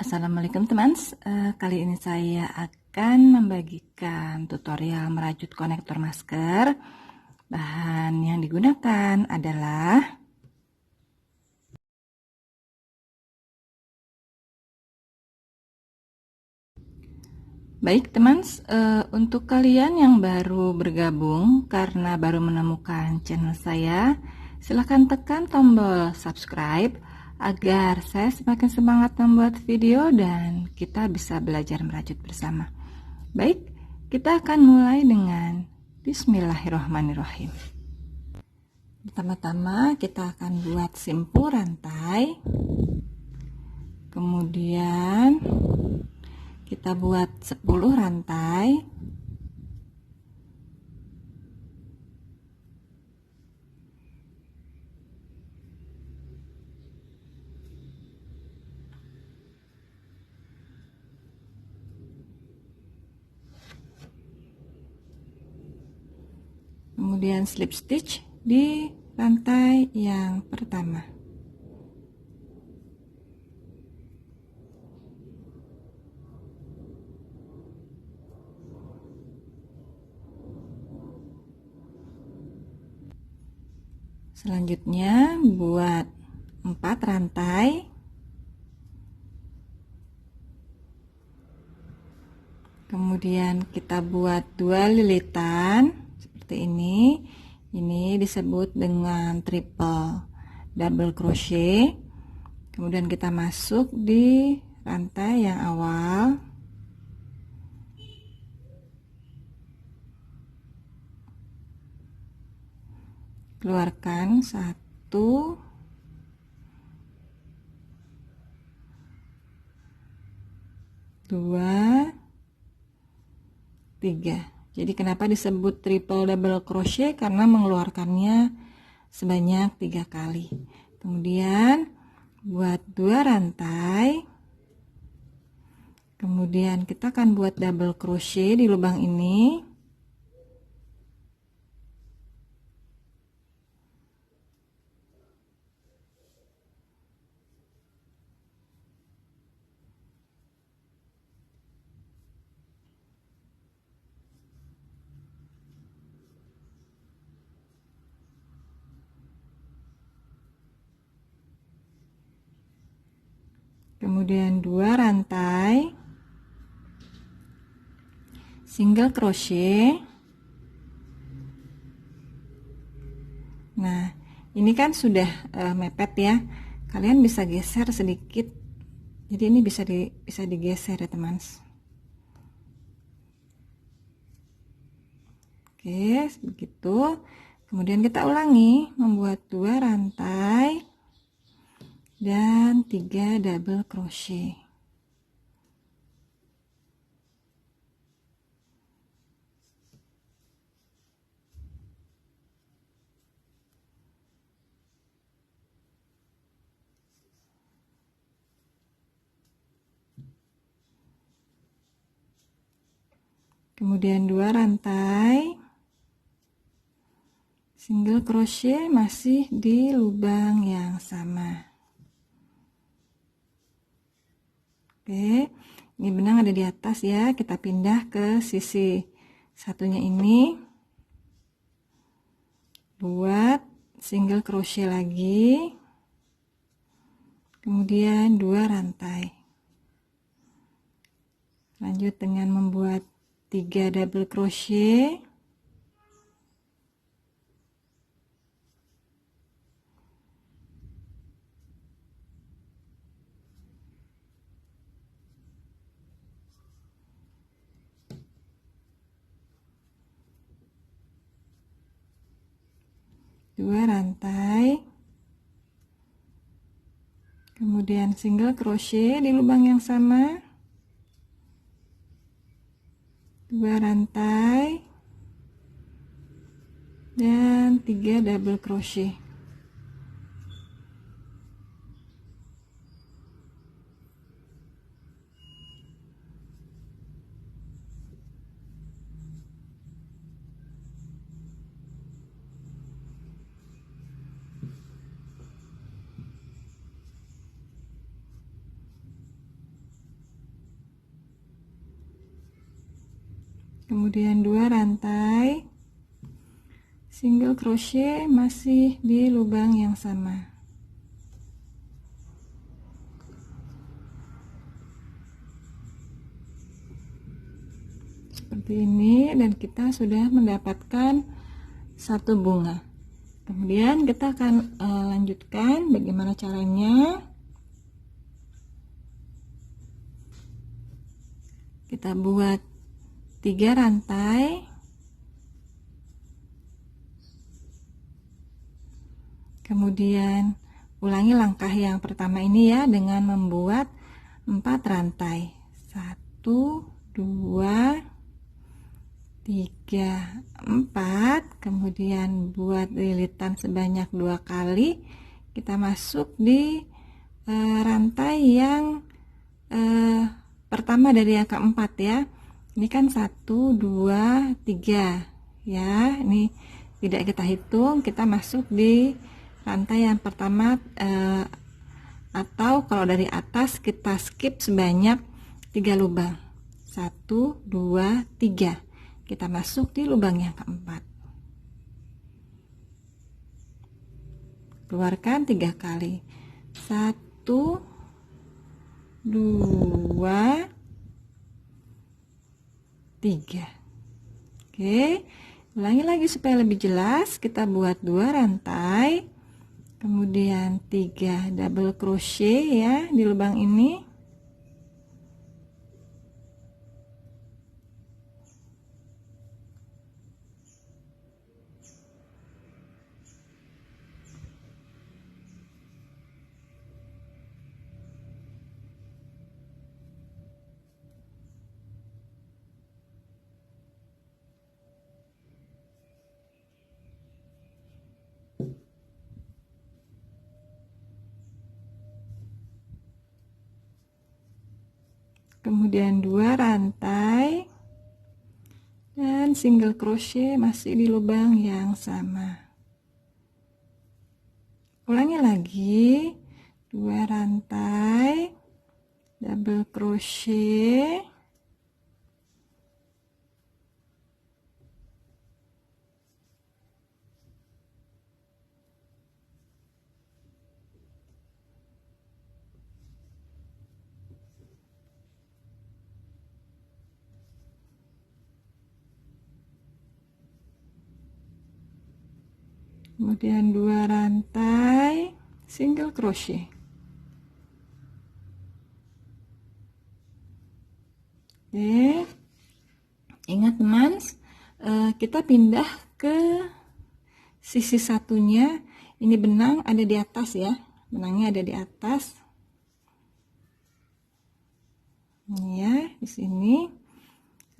Assalamualaikum teman. Kali ini saya akan membagikan tutorial merajut konektor masker. Bahan yang digunakan adalah baik teman, untuk kalian yang baru bergabung karena baru menemukan channel saya, silahkan tekan tombol subscribe agar saya semakin semangat membuat video dan kita bisa belajar merajut bersama. Baik, kita akan mulai dengan Bismillahirrahmanirrahim. Pertama-tama kita akan buat simpul rantai, kemudian kita buat 10 rantai, kemudian slip stitch di rantai yang pertama. Selanjutnya buat 4 rantai, kemudian kita buat 2 lilitan seperti ini. Ini disebut dengan triple double crochet. Kemudian kita masuk di rantai yang awal, keluarkan 1, 2, 3. Jadi kenapa disebut triple double crochet? Karena mengeluarkannya sebanyak 3 kali. Kemudian buat 2 rantai, kemudian kita akan buat double crochet di lubang ini. Kemudian 2 rantai single crochet. Nah, ini kan sudah mepet ya. Kalian bisa geser sedikit. Jadi ini bisa digeser ya, teman. Oke, begitu. Kemudian kita ulangi membuat 2 rantai dan 3 double crochet. Kemudian 2 rantai single crochet masih di lubang yang sama. Oke, ini benang ada di atas ya, kita pindah ke sisi satunya ini, buat single crochet lagi, kemudian 2 rantai, lanjut dengan membuat 3 double crochet, dua rantai, kemudian single crochet di lubang yang sama, 2 rantai dan 3 double crochet. kemudian 2 rantai single crochet masih di lubang yang sama. Seperti ini, dan kita sudah mendapatkan satu bunga. Kemudian kita akan lanjutkan bagaimana caranya. Kita buat 3 rantai, kemudian ulangi langkah yang pertama ini ya dengan membuat 4 rantai. 1 2 3 4, kemudian buat lilitan sebanyak 2 kali. Kita masuk di rantai yang pertama dari yang keempat ya. Ini kan 1 2 3 ya, ini tidak kita hitung, kita masuk di rantai yang pertama, atau kalau dari atas kita skip sebanyak 3 lubang. 1 2 3, kita masuk di lubang yang keempat, keluarkan 3 kali. 1 2 3. Oke, ulangi lagi supaya lebih jelas. Kita buat 2 rantai, kemudian 3 double crochet ya di lubang ini. Kemudian 2 rantai dan single crochet masih di lubang yang sama. Ulangi lagi, 2 rantai double crochet, kemudian 2 rantai single crochet. Oke, ingat teman, kita pindah ke sisi satunya. Ini benang ada di atas ya, benangnya ada di atas. Ini ya, di sini.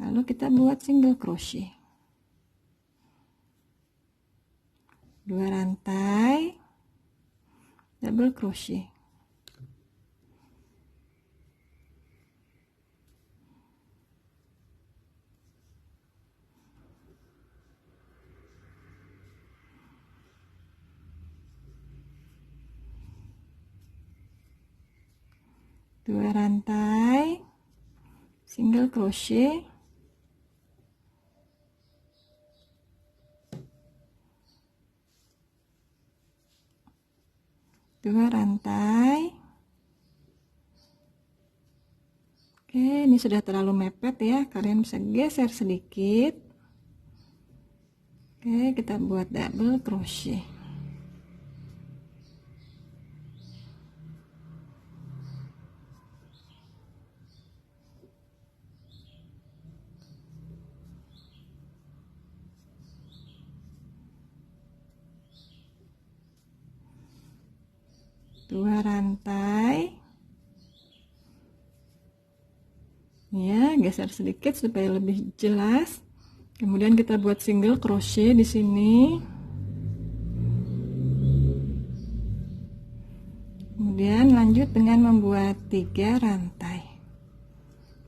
Lalu kita buat single crochet. 2 rantai double crochet, dua rantai single crochet, dua rantai. Oke, ini sudah terlalu mepet ya, kalian bisa geser sedikit. Oke, kita buat double crochet. Dua rantai ya, geser sedikit supaya lebih jelas. Kemudian kita buat single crochet di sini, kemudian lanjut dengan membuat 3 rantai,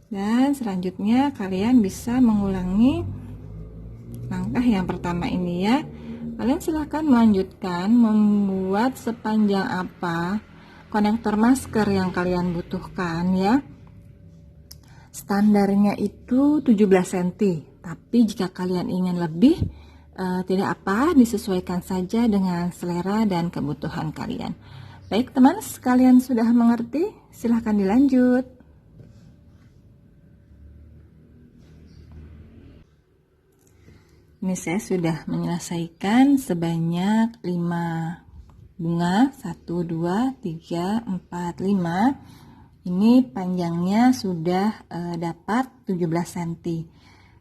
dan selanjutnya kalian bisa mengulangi langkah yang pertama ini ya. Kalian silahkan melanjutkan membuat sepanjang apa konektor masker yang kalian butuhkan ya. Standarnya itu 17 cm, tapi jika kalian ingin lebih, tidak apa, disesuaikan saja dengan selera dan kebutuhan kalian. Baik teman, kalian sudah mengerti? Silahkan dilanjut. Ini saya sudah menyelesaikan sebanyak 5 bunga, 1, 2, 3, 4, 5. Ini panjangnya sudah dapat 17 cm.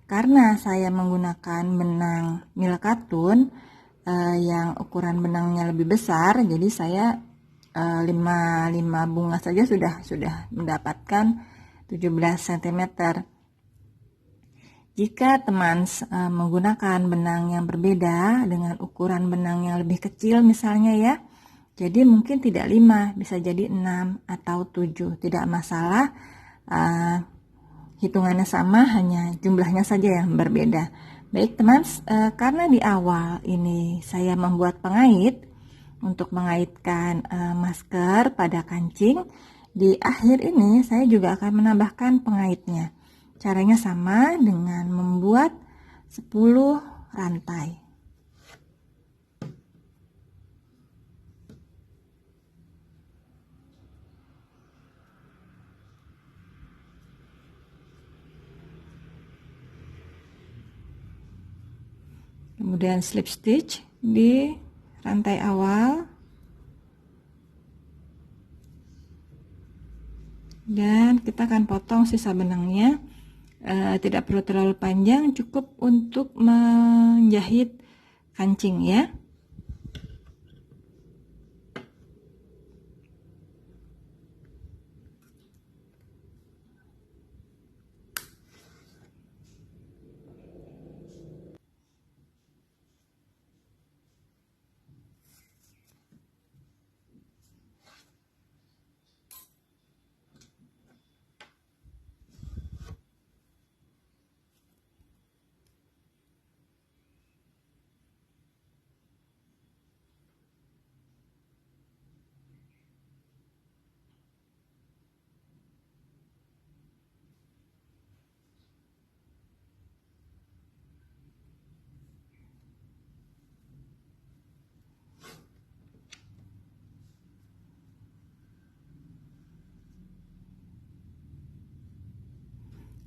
Karena saya menggunakan benang Milkatun yang ukuran benangnya lebih besar, jadi saya 5 bunga saja sudah mendapatkan 17 cm. Jika teman menggunakan benang yang berbeda dengan ukuran benang yang lebih kecil misalnya ya, jadi mungkin tidak 5, bisa jadi 6 atau 7, tidak masalah. Hitungannya sama, hanya jumlahnya saja yang berbeda. Baik teman, karena di awal ini saya membuat pengait untuk mengaitkan masker pada kancing, di akhir ini saya juga akan menambahkan pengaitnya. Caranya sama dengan membuat 10 rantai. Kemudian slip stitch di rantai awal, dan kita akan potong sisa benangnya. Tidak perlu terlalu panjang, cukup untuk menjahit kancing ya.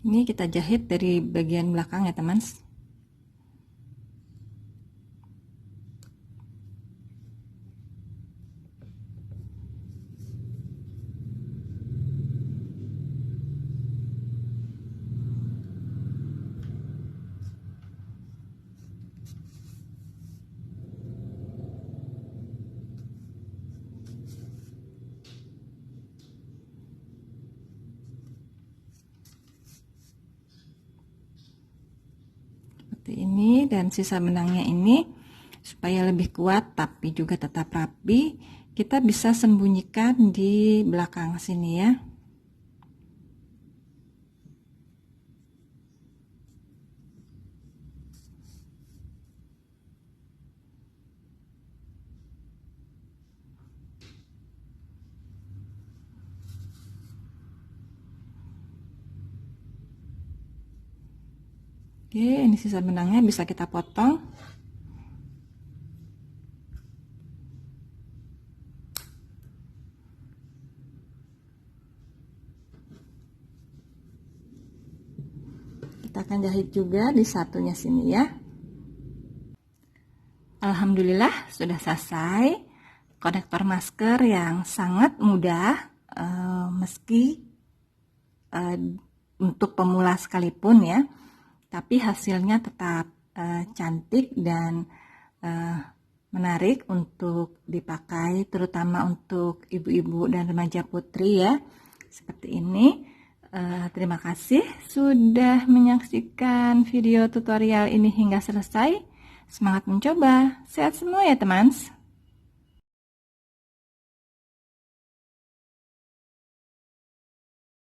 Ini kita jahit dari bagian belakang ya teman. Seperti ini, dan sisa benangnya ini supaya lebih kuat tapi juga tetap rapi, kita bisa sembunyikan di belakang sini ya. Oke, ini sisa benangnya bisa kita potong. Kita akan jahit juga di satunya sini ya. Alhamdulillah sudah selesai konektor masker yang sangat mudah, meski untuk pemula sekalipun ya, tapi hasilnya tetap cantik dan menarik untuk dipakai, terutama untuk ibu-ibu dan remaja putri ya, seperti ini. Terima kasih sudah menyaksikan video tutorial ini hingga selesai. Semangat mencoba, sehat semua ya teman.